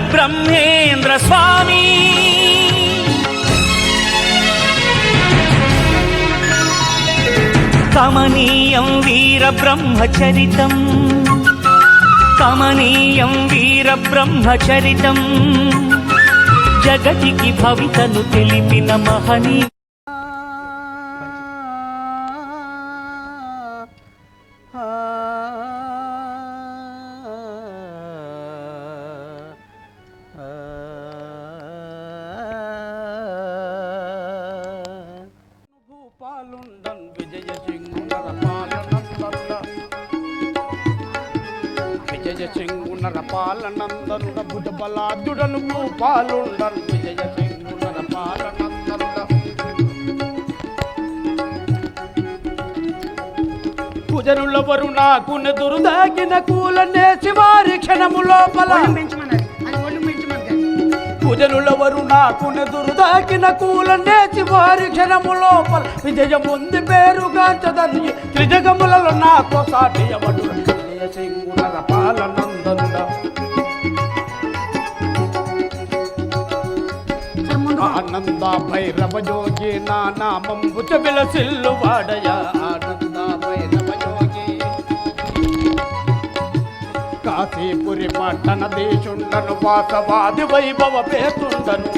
బ్రహ్మేంద్ర స్వామి కమనీయం వీర బ్రహ్మచరితం కమనీయం వీర బ్రహ్మచరితం జగతికి భవితను తెలిపిన మహనీ పాలనందరుడ భుజ బలాదుడను భూపాలుండన్ విజయ సింగునర పాలనందరుడ కుజనులవరు నాకు నెదురుదాగిన కూలనే శివారి క్షణము లోపల కుజనులవరు నాకు నెదురుదాగిన కూలనే శివారి క్షణము లోపల విజయముంది పేరుగాంచదని త్రిజగములలో నాతో సాటి ఎవడు విజయ సింగునర పాలనందరుడ ఆనంద భైరవ యోగి నా నామంబు విలసిల్లు వాడయ ఆనంద భైరవ యోగి కాశీపురి పట్టణ దేశుండను వాసవాది వైభవ పేతుండను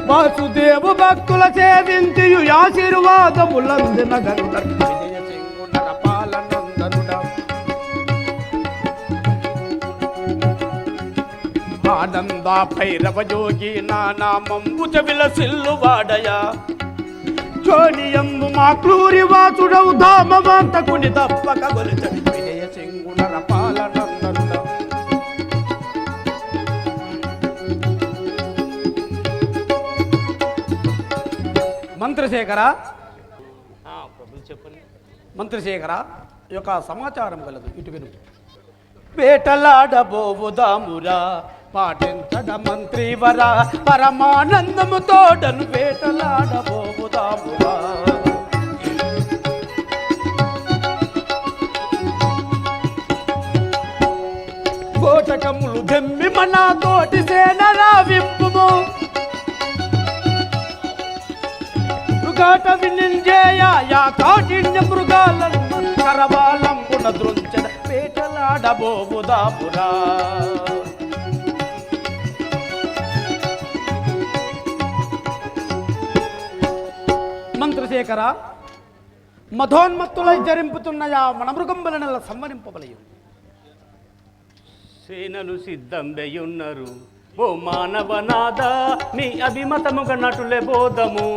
వాసుదేవు భక్తుల సేవింతియు ఆశీర్వాదములందిన గరుడ విజయ సింగునర పాలనందనుడ ఆనంద భైరవ యోగి నా నామంబు విలసిల్లు వాడయ చోనియంబు మా క్రూరి వాసుడవు ధామవంతకుని తప్పక గొలిచ విజయ సింగునర పాలనందనుడ మంత్రశేఖర చెప్పండి. మంత్రశేఖర ఈ యొక్క సమాచారం కలదు ఇటు విను వేటలాడబోవుదామురా పాటించడ మంత్రివరా పరమానందము తోడను వేటలాడబోవుదామురా కోటకములు దెమ్మి మన తోటి సేనరా విప్పుము మృగాట వినింజేయా కాఠిన్య మృగాలను కరవాలంబున దృంచద వేటలాడబోవుదామురా మంత్రశేఖర మధోన్మత్తులై జరింపుతున్నయా మన మృగంబలనల సంవరింపబలయు సేనలు సిద్ధంబెయున్నారు ఓ మానవనాద నీ అభిమతముగా నటులే బోధము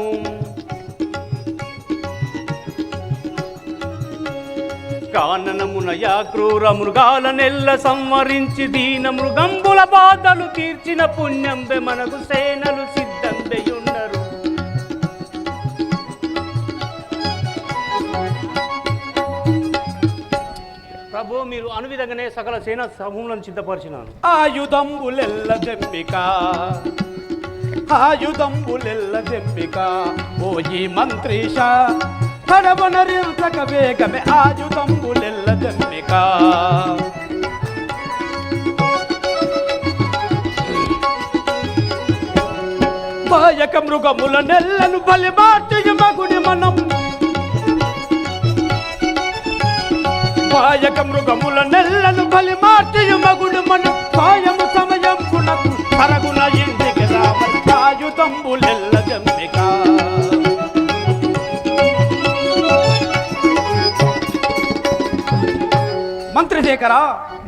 కాననమున యా క్రూర మృగాల నెల్ల సంవరించి దీన మృగంబుల బాధలు తీర్చిన పుణ్యంబె మనకు సేనలు సిద్ధంబెయున్నారు ప్రభు మీరు అనువిధంగానే సకల సేనా సమూహలను సిద్ధపరిచినాను ఆయుధంబులెల్ల జంబిక ఓ ఈ మంత్రీష కడవనరించక వేగమే ఆయుధంబులెల్ల జంబిక బాయక మృగముల నెల్లను బలి మార్చు మగుడి మనం పాయక మృగముల నెల్లను బలి మార్చు మగుడు మనం సాయము సమయం గుణకు కరగున ఇంటికి రావాలి ఆయుధంబులెల్ల జంబిక మంత్రశేఖర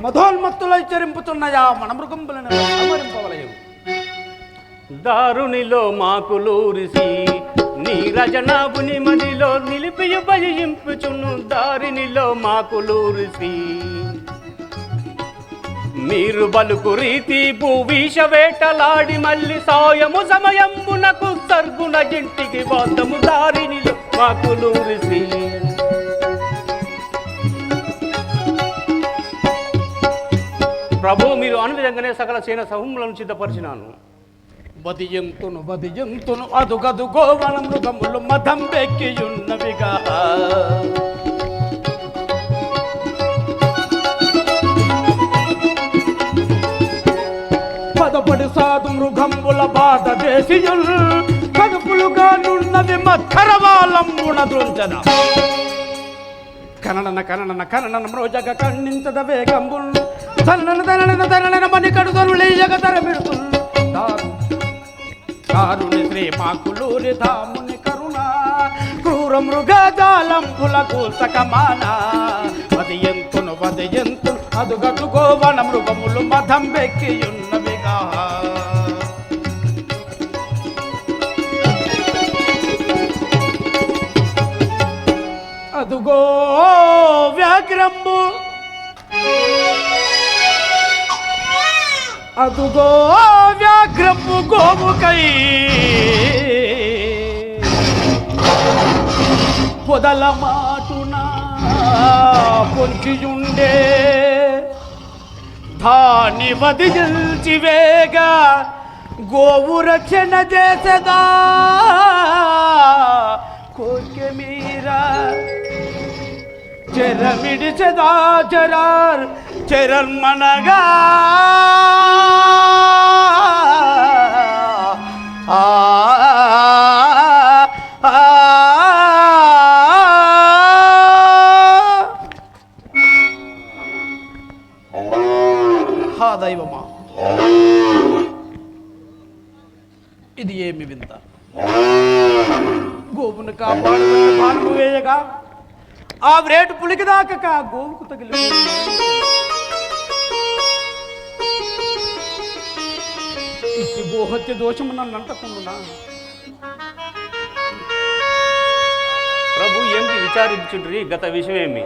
మధోన్మత్తులై చరింపుతున్నయా మన మృగంబులను సంవరింపవలయు దారునిలో మాకులూరిసి నీరజనాభుని మదిలో నిలిపియు భయింపుచును దారినిలో మాకులూరిసి మీరు బలుకు రీతి భూవీష వేటలాడి మళ్ళీ సాయము సమయంబునకు సర్గుణ ఇంటికి వద్దము దారినిలో మాకులూరిసి ప్రభు మీరు అనువిధంగానే సకల సేన సమూహములను సిద్ధపరిచినాను వదియంతును అదుగదుగోవన మృగములు మదం వెక్కియున్నవిగా బదపడి సాధు మృగంబుల బాధ దేశీయుల్ కదుపులుగా నున్నది మత్కరవాలంబున దృంచద కననన కననన కననన మ్రోజగ కన్నించద వేగంబుల్ తనన తనన తనన మని కడుదరు లేయగ తరబిడుతుల్ కారుని శ్రీ మాకులూరి ధాముని కరుణ క్రూర మృగజాలంబులకు సకమాన వదయంతును అదుగదుగో వన మృగములు మధం బెక్కియున్నవిగా అదుగో వ్యాఘ్రంబు అదుగో వ్యాఘ్రము గోముకై పొదల మాటున పొంచియుండే దాని వదిల్చివేగా గోవు రక్షణ చేసదా కోర్కె మీరా చెరమిడిచెదా చరార్ చెరన్మనగా దైవమా ఇది ఏమి వింత గోవును కాపాడుకుని బాణము వేయగా ఆ వ్రేటు పులికి దాకా గోవుకు తగిలి ఇట్టి గోహత్య దోషము నన్ను అంటకుండా ప్రభు ఏమిటి విచారించుండ్రి గత విషయమేమి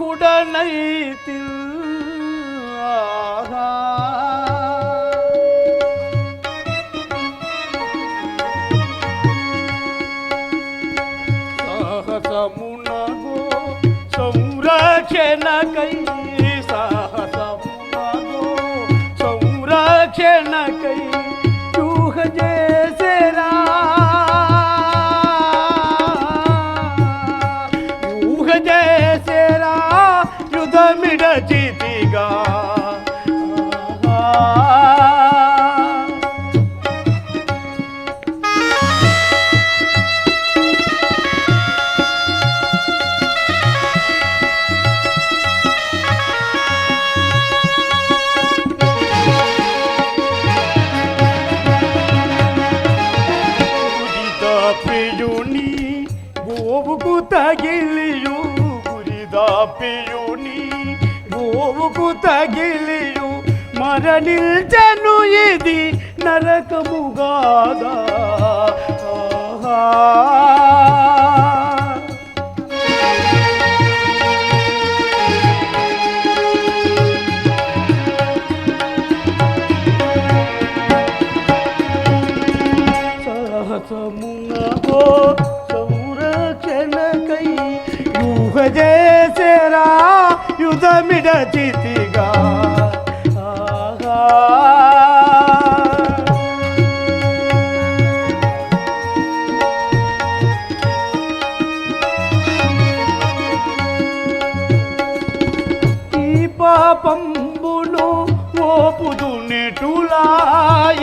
ద్రోహుడనైతి సాహసమునగో సంరక్షణకై సాహసమునగో సంరక్షణకై యూహ చేసేరా యూహ చేసేరా యుధమిడచితిగా ప్రియుని గోవుకు తగిలియు గురిదాపియుని గోవుకు తగిలియు మరణించను ఇది నరకముగాదా సాహసమునగో సంరక్షణకై యూహ చేసేరా యుధమిడచితిగా ఈ పాపంబును ఓపుదు నెటులా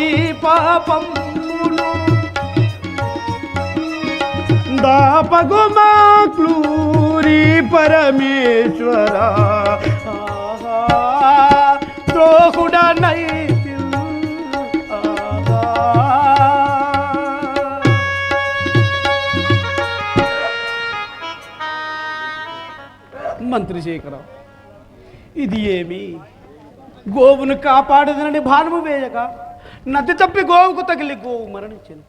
ఈ పాపంబును దాపగుమాక్లూరి పరమేశ్వర ద్రోహుడనైతి మంత్రి శేఖర ఇది ఏమి గోవును కాపాడదనని భానము వేయగా నది తప్పి గోవుకు తగిలి గోవు మరణించింది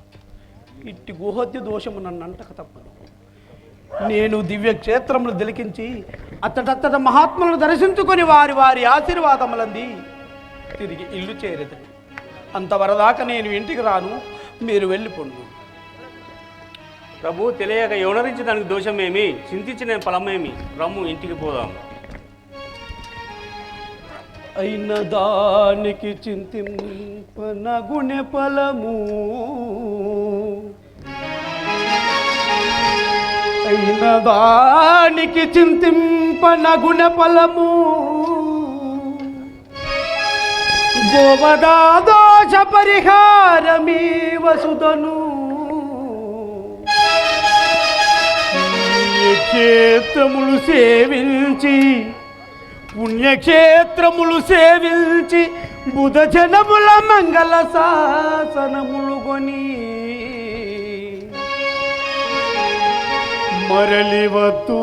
ఇట్టి గోహత్య దోషము నన్ను అంటక తప్పదు నేను దివ్య క్షేత్రములు తిలకించి అత్తటత్తట మహాత్ములను దర్శించుకొని వారి వారి ఆశీర్వాదములంది తిరిగి ఇల్లు చేరేది అంతవరదాకా నేను ఇంటికి రాను మీరు వెళ్ళిపోండు ప్రభు తెలియక ఎవనరించి దానికి దోషమేమి చింతించిన ఫలమేమి రమ్ము ఇంటికి పోదాం అయిన దానికి చింతింపనగుణె ఫలము అయిన దానికి చింతింపనగుణ ఫలము గోవదా దోష పరిహారమీ వసుదను పుణ్యక్షేత్రములు సేవించి పుణ్యక్షేత్రములు సేవించి బుధ జనముల మంగళ శాసనములు కొని మరలివత్తు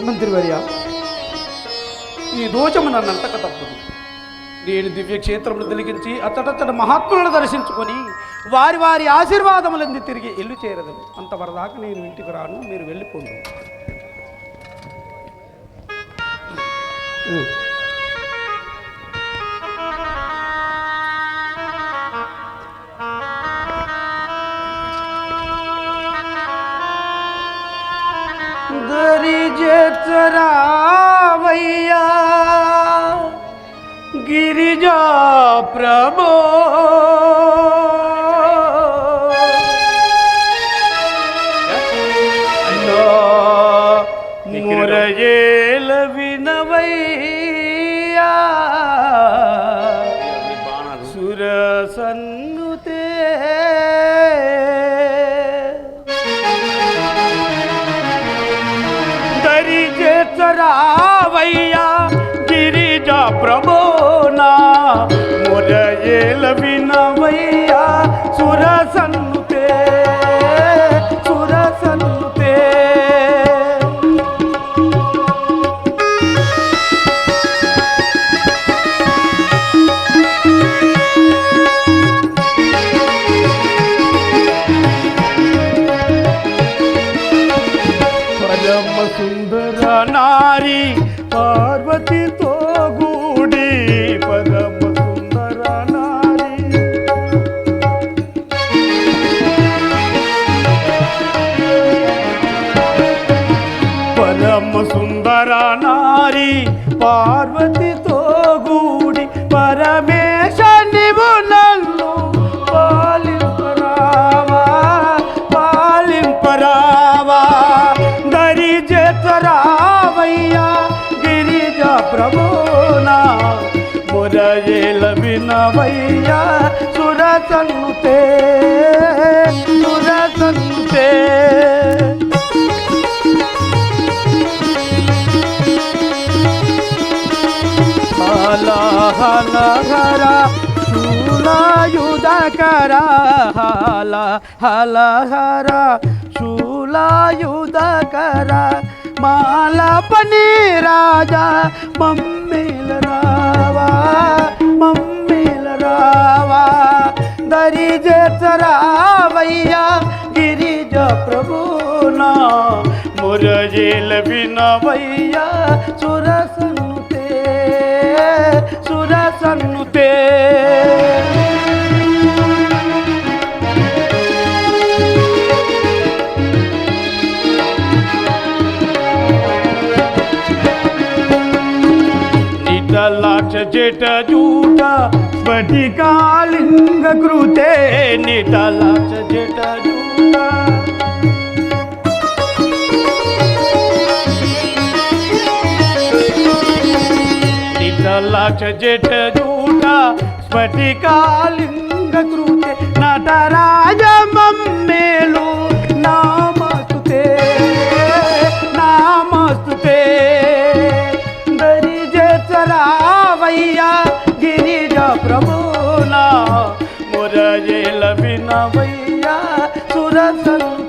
మంత్రివర్య, ఈ దోషము నన్నంతక తప్పదు. నేను దివ్య క్షేత్రములు తిలిగించి అతడతడ మహాత్ములను దర్శించుకొని వారి వారి ఆశీర్వాదములంది తిరిగి ఇల్లు చేరదను. అంతవరదాకా నేను ఇంటికి రాను, మీరు వెళ్ళిపోండి. దరిజరావయ్యా గిరిజా ప్రభో మురయేల వినవయ్యా సురసన్నుతే దరిజరావయ్యా గిరిజా ప్రభోనా మురయేల వినవయ్యా సురసన్నుతే సురసన్నుతే పరమ సుందర నారి పార్వతితో గూడి పరమ సుందర నారి పరమ సుందర నారి పార్వతితో గూడి పరమేశ నీవు నన్ను పాలింపరావా పాలింపరావా దరిజరావయ్యా గిరిజా ప్రభోనా మురయేల వినవయ్యా సురసన్నుతే సురసన్నుతే హల హల హర శూలాయుధకర హల హల హర శూలాయుధకర మాలపని రాజా మమ్మేల రావా మమ్మేల రావా దరిజరావయ్యా గిరిజ ప్రభునా మురయేల వినవయ్యా సురసన్నుతే సురసన్నుతే నిటలాక్ష జట జూట స్ఫటికాలింగ కృతే నిటలాక్ష జట జూట నిటలాక్ష జట జూట స్ఫటికాలింగ కృతే నటరాజ మమ్మేలు నామస్తుతే నామస్తుతే దరిజరావయ్యా గిరిజా ప్రభునా మురయేల వినవయ్యా సురసన్నుతే